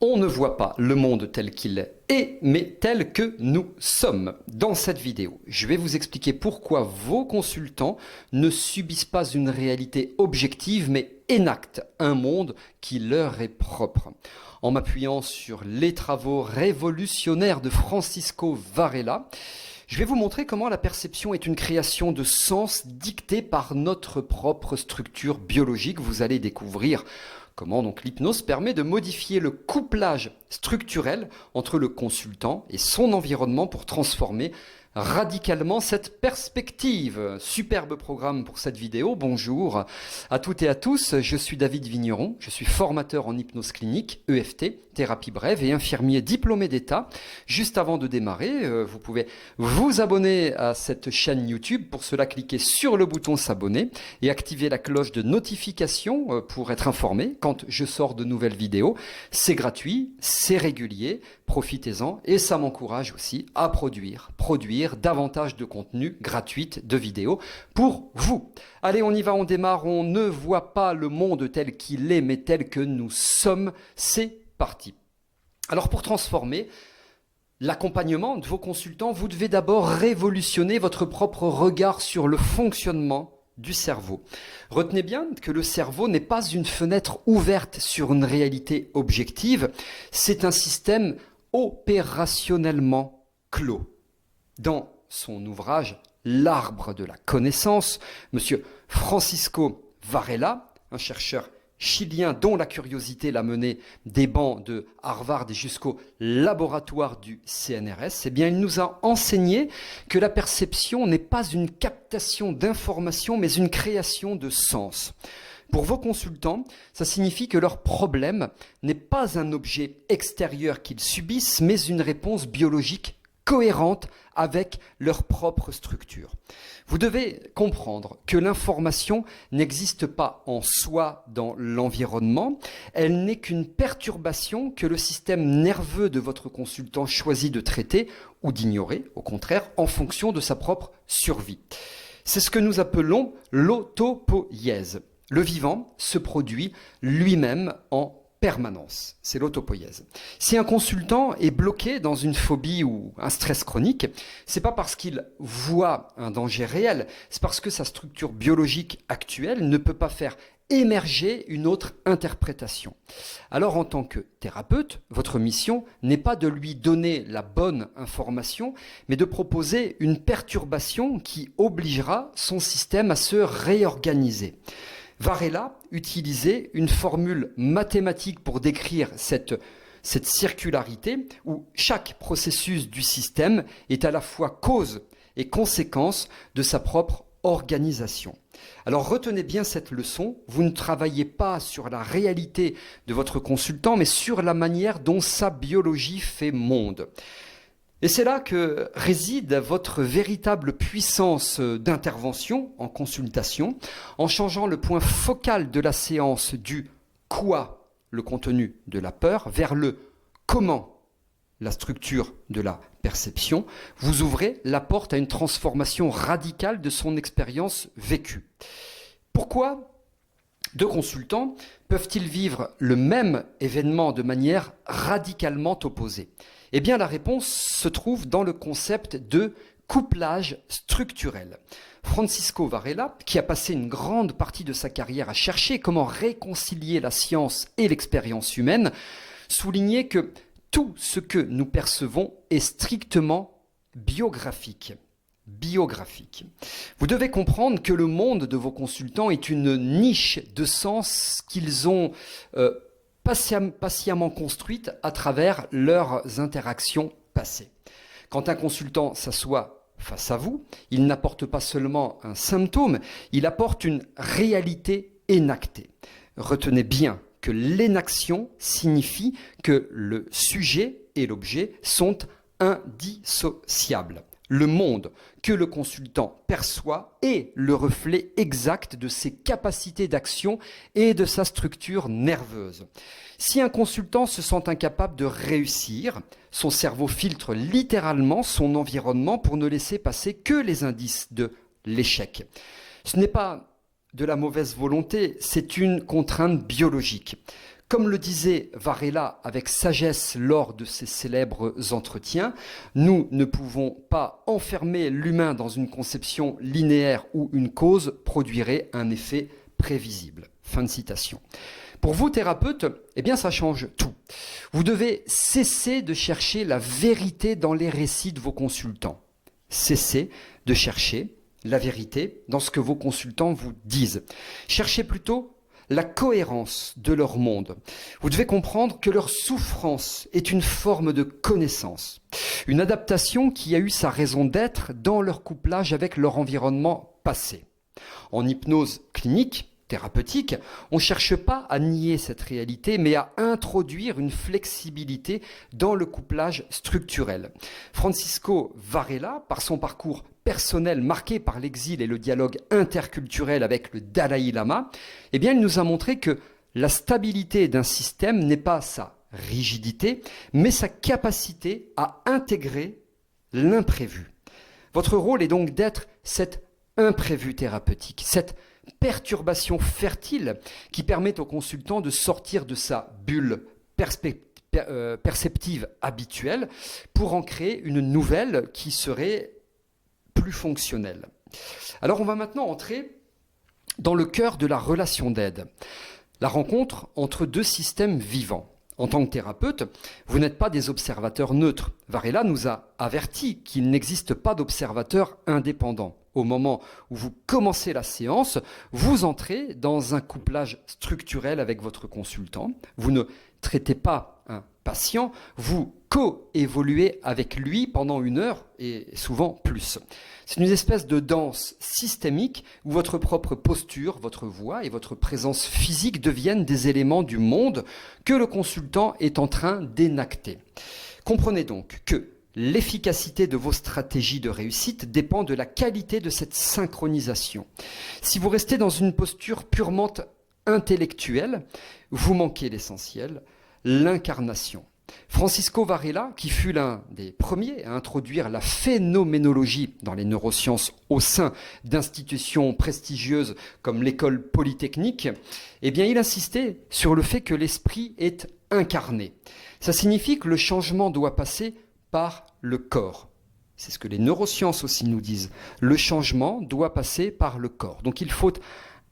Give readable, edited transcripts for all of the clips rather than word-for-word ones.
On ne voit pas le monde tel qu'il est, mais tel que nous sommes. Dans cette vidéo, je vais vous expliquer pourquoi vos consultants ne subissent pas une réalité objective, mais énactent un monde qui leur est propre. En m'appuyant sur les travaux révolutionnaires de Francisco Varela, je vais vous montrer comment la perception est une création de sens dictée par notre propre structure biologique. Vous allez découvrir comment donc l'hypnose permet de modifier le couplage structurel entre le consultant et son environnement pour transformer radicalement cette perspective. Superbe programme pour cette vidéo. Bonjour à toutes et à tous. Je suis David Vigneron. Je suis formateur en hypnose clinique, EFT, thérapie brève et infirmier diplômé d'État. Juste avant de démarrer, vous pouvez vous abonner à cette chaîne YouTube. Pour cela, cliquez sur le bouton s'abonner et activez la cloche de notification pour être informé quand je sors de nouvelles vidéos. C'est gratuit, c'est régulier. Profitez-en et ça m'encourage aussi à produire davantage de contenu gratuit de vidéos pour vous. Allez, on y va, on démarre. On ne voit pas le monde tel qu'il est, mais tel que nous sommes. C'est parti. Alors, pour transformer l'accompagnement de vos consultants, vous devez d'abord révolutionner votre propre regard sur le fonctionnement du cerveau. Retenez bien que le cerveau n'est pas une fenêtre ouverte sur une réalité objective, c'est un système opérationnellement clos. Dans son ouvrage « L'arbre de la connaissance », M. Francisco Varela, un chercheur chilien dont la curiosité l'a mené des bancs de Harvard et jusqu'au laboratoire du CNRS, eh bien, il nous a enseigné que la perception n'est pas une captation d'informations, mais une création de sens. Pour vos consultants, ça signifie que leur problème n'est pas un objet extérieur qu'ils subissent, mais une réponse biologique cohérente avec leur propre structure. Vous devez comprendre que l'information n'existe pas en soi dans l'environnement, elle n'est qu'une perturbation que le système nerveux de votre consultant choisit de traiter ou d'ignorer, au contraire, en fonction de sa propre survie. C'est ce que nous appelons l'autopoïèse. Le vivant se produit lui-même en permanence. C'est l'autopoïèse. Si un consultant est bloqué dans une phobie ou un stress chronique, c'est pas parce qu'il voit un danger réel, c'est parce que sa structure biologique actuelle ne peut pas faire émerger une autre interprétation. Alors, en tant que thérapeute, votre mission n'est pas de lui donner la bonne information, mais de proposer une perturbation qui obligera son système à se réorganiser. Varela utilisait une formule mathématique pour décrire cette circularité où chaque processus du système est à la fois cause et conséquence de sa propre organisation. Alors retenez bien cette leçon, vous ne travaillez pas sur la réalité de votre consultant, mais sur la manière dont sa biologie fait monde. Et c'est là que réside votre véritable puissance d'intervention en consultation, en changeant le point focal de la séance du quoi, le contenu de la peur, vers le comment, la structure de la perception. Vous ouvrez la porte à une transformation radicale de son expérience vécue. Pourquoi deux consultants peuvent-ils vivre le même événement de manière radicalement opposée ? Eh bien, la réponse se trouve dans le concept de couplage structurel. Francisco Varela, qui a passé une grande partie de sa carrière à chercher comment réconcilier la science et l'expérience humaine, soulignait que tout ce que nous percevons est strictement biographique. Vous devez comprendre que le monde de vos consultants est une niche de sens qu'ils ont patiemment construite à travers leurs interactions passées. Quand un consultant s'assoit face à vous, il n'apporte pas seulement un symptôme, il apporte une réalité énactée. Retenez bien que l'énaction signifie que le sujet et l'objet sont indissociables. Le monde que le consultant perçoit est le reflet exact de ses capacités d'action et de sa structure nerveuse. Si un consultant se sent incapable de réussir, son cerveau filtre littéralement son environnement pour ne laisser passer que les indices de l'échec. Ce n'est pas de la mauvaise volonté, c'est une contrainte biologique. Comme le disait Varela avec sagesse lors de ses célèbres entretiens, nous ne pouvons pas enfermer l'humain dans une conception linéaire où une cause produirait un effet prévisible. Fin de citation. Pour vous, thérapeutes, eh bien, ça change tout. Vous devez cesser de chercher la vérité dans les récits de vos consultants. Cessez de chercher la vérité dans ce que vos consultants vous disent. Cherchez plutôt la cohérence de leur monde. Vous devez comprendre que leur souffrance est une forme de connaissance, une adaptation qui a eu sa raison d'être dans leur couplage avec leur environnement passé. En hypnose clinique, thérapeutique, on ne cherche pas à nier cette réalité, mais à introduire une flexibilité dans le couplage structurel. Francisco Varela, par son parcours personnel marqué par l'exil et le dialogue interculturel avec le Dalai Lama, eh bien, il nous a montré que la stabilité d'un système n'est pas sa rigidité, mais sa capacité à intégrer l'imprévu. Votre rôle est donc d'être cet imprévu thérapeutique, cette perturbation fertile qui permet au consultant de sortir de sa bulle perceptive habituelle pour en créer une nouvelle qui serait plus fonctionnelle. Alors on va maintenant entrer dans le cœur de la relation d'aide, la rencontre entre deux systèmes vivants. En tant que thérapeute, vous n'êtes pas des observateurs neutres. Varela nous a averti qu'il n'existe pas d'observateur indépendant. Au moment où vous commencez la séance, vous entrez dans un couplage structurel avec votre consultant. Vous ne traitez pas un patient, vous co-évoluez avec lui pendant 1 heure et souvent plus. C'est une espèce de danse systémique où votre propre posture, votre voix et votre présence physique deviennent des éléments du monde que le consultant est en train d'énacter. Comprenez donc que l'efficacité de vos stratégies de réussite dépend de la qualité de cette synchronisation. Si vous restez dans une posture purement intellectuelle, vous manquez l'essentiel, l'incarnation. Francisco Varela, qui fut l'un des premiers à introduire la phénoménologie dans les neurosciences au sein d'institutions prestigieuses comme l'école polytechnique, eh bien, il insistait sur le fait que l'esprit est incarné. Ça signifie que le changement doit passer par le corps. C'est ce que les neurosciences aussi nous disent. Le changement doit passer par le corps. Donc il faut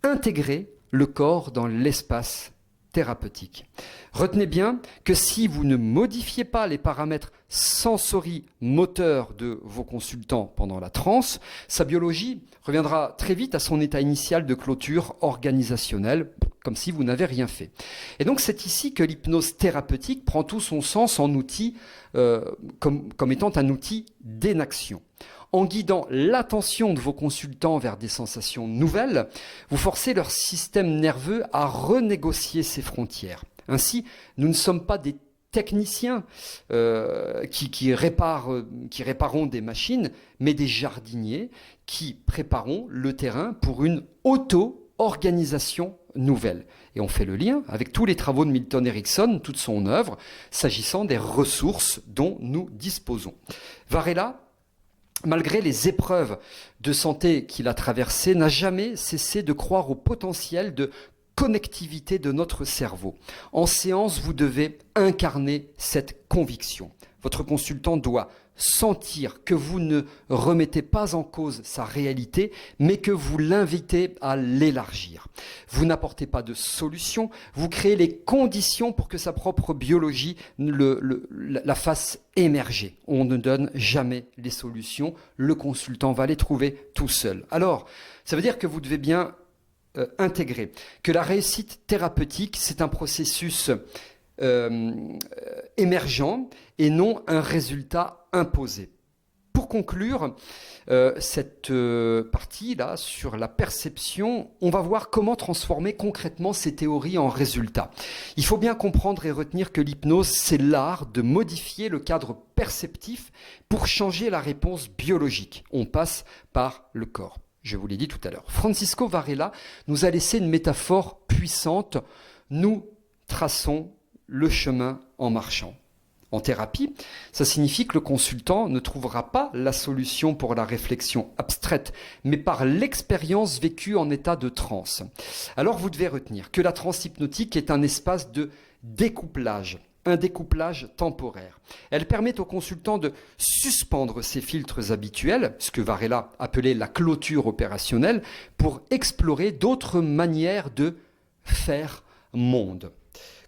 intégrer le corps dans l'espace thérapeutique. Retenez bien que si vous ne modifiez pas les paramètres sensorimoteurs de vos consultants pendant la transe, sa biologie reviendra très vite à son état initial de clôture organisationnelle, comme si vous n'avez rien fait. Et donc c'est ici que l'hypnose thérapeutique prend tout son sens en outil, comme étant un outil d'énaction. En guidant l'attention de vos consultants vers des sensations nouvelles, vous forcez leur système nerveux à renégocier ses frontières. Ainsi, nous ne sommes pas des techniciens qui répareront des machines, mais des jardiniers qui prépareront le terrain pour une auto-organisation nouvelle. Et on fait le lien avec tous les travaux de Milton Erickson, toute son œuvre, s'agissant des ressources dont nous disposons. Varela, malgré les épreuves de santé qu'il a traversées, n'a jamais cessé de croire au potentiel de connectivité de notre cerveau. En séance, vous devez incarner cette conviction. Votre consultant doit sentir que vous ne remettez pas en cause sa réalité, mais que vous l'invitez à l'élargir. Vous n'apportez pas de solution, vous créez les conditions pour que sa propre biologie la fasse émerger. On ne donne jamais les solutions, le consultant va les trouver tout seul. Alors, ça veut dire que vous devez bien intégrer que la réussite thérapeutique, c'est un processus émergent et non un résultat imposé. Pour conclure cette partie-là sur la perception, on va voir comment transformer concrètement ces théories en résultats. Il faut bien comprendre et retenir que l'hypnose, c'est l'art de modifier le cadre perceptif pour changer la réponse biologique. On passe par le corps. Je vous l'ai dit tout à l'heure. Francisco Varela nous a laissé une métaphore puissante. Nous traçons le chemin en marchant. En thérapie, ça signifie que le consultant ne trouvera pas la solution pour la réflexion abstraite, mais par l'expérience vécue en état de transe. Alors vous devez retenir que la transe hypnotique est un espace de découplage, un découplage temporaire. Elle permet au consultant de suspendre ses filtres habituels, ce que Varela appelait la clôture opérationnelle, pour explorer d'autres manières de faire monde.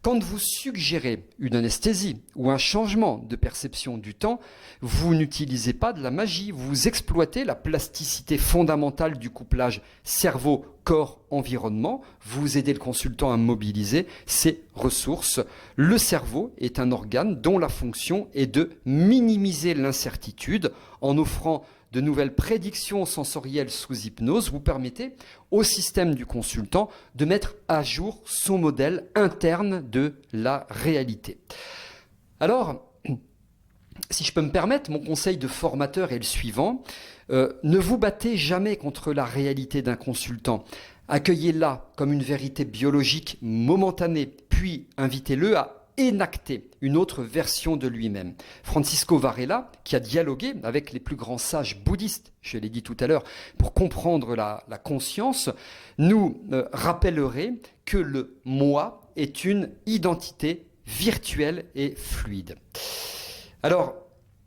Quand vous suggérez une anesthésie ou un changement de perception du temps, vous n'utilisez pas de la magie, vous exploitez la plasticité fondamentale du couplage cerveau-corps-environnement, vous aidez le consultant à mobiliser ses ressources. Le cerveau est un organe dont la fonction est de minimiser l'incertitude en offrant de nouvelles prédictions sensorielles sous hypnose. Vous permettez au système du consultant de mettre à jour son modèle interne de la réalité. Alors, si je peux me permettre, mon conseil de formateur est le suivant. Ne vous battez jamais contre la réalité d'un consultant. Accueillez-la comme une vérité biologique momentanée, puis invitez-le à énacter une autre version de lui-même. Francisco Varela, qui a dialogué avec les plus grands sages bouddhistes, je l'ai dit tout à l'heure, pour comprendre la conscience, nous rappellerait que le moi est une identité virtuelle et fluide. Alors,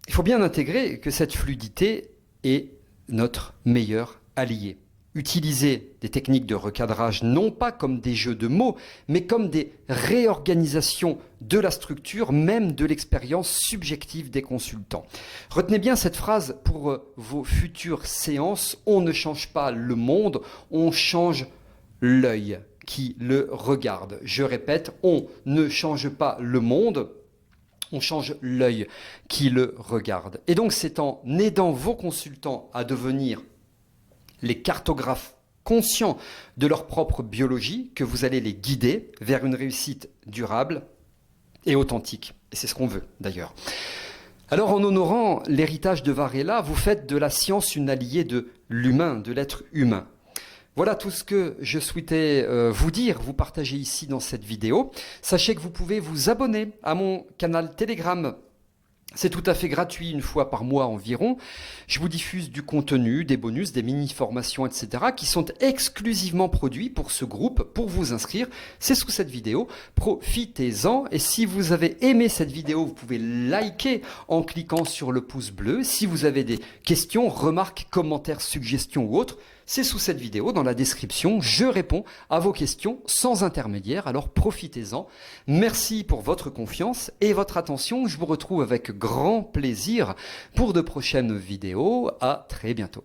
il faut bien intégrer que cette fluidité est notre meilleur allié. Utiliser des techniques de recadrage non pas comme des jeux de mots, mais comme des réorganisations de la structure, même de l'expérience subjective des consultants. Retenez bien cette phrase pour vos futures séances. On ne change pas le monde, on change l'œil qui le regarde. Je répète, on ne change pas le monde, on change l'œil qui le regarde. Et donc c'est en aidant vos consultants à devenir les cartographes conscients de leur propre biologie que vous allez les guider vers une réussite durable et authentique. Et c'est ce qu'on veut d'ailleurs. Alors en honorant l'héritage de Varela, vous faites de la science une alliée de l'humain, de l'être humain. Voilà tout ce que je souhaitais vous dire, vous partager ici dans cette vidéo. Sachez que vous pouvez vous abonner à mon canal Telegram. C'est tout à fait gratuit, une fois par mois environ. Je vous diffuse du contenu, des bonus, des mini-formations, etc. qui sont exclusivement produits pour ce groupe. Pour vous inscrire, c'est sous cette vidéo. Profitez-en. Et si vous avez aimé cette vidéo, vous pouvez liker en cliquant sur le pouce bleu. Si vous avez des questions, remarques, commentaires, suggestions ou autres, c'est sous cette vidéo, dans la description. Je réponds à vos questions sans intermédiaire, alors profitez-en. Merci pour votre confiance et votre attention. Je vous retrouve avec grand plaisir pour de prochaines vidéos. À très bientôt.